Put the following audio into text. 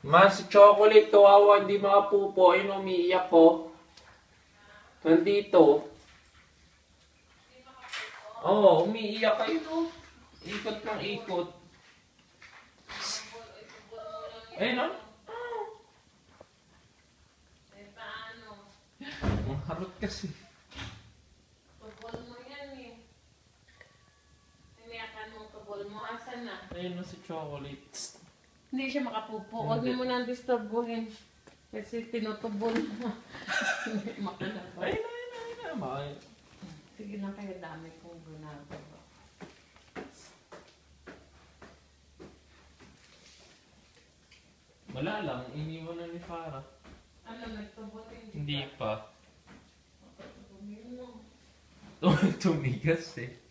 Mas chocolate, kawawa, hindi makapupo. Ayun, umiiyak ko. Nandito. Oo, umiiyak kayo, no? Ikot ng ikot. Ayun, no? Ang harot kasi. Tubol mo yan eh. Iniyakan mo tubol mo. Asan na? Ayun, no, si chocolates. Hindi siya makapupo. Huwag mo muna disturbuhin. Kasi tinutubol mo. Hindi makalapa. Ayun, ayun, ayun. Sige na kayo, dami kong ginagawa. Wala lang, iniwan na ni Farah. Ano, nagtubol Hindi pa. Tumigas Tumigas eh.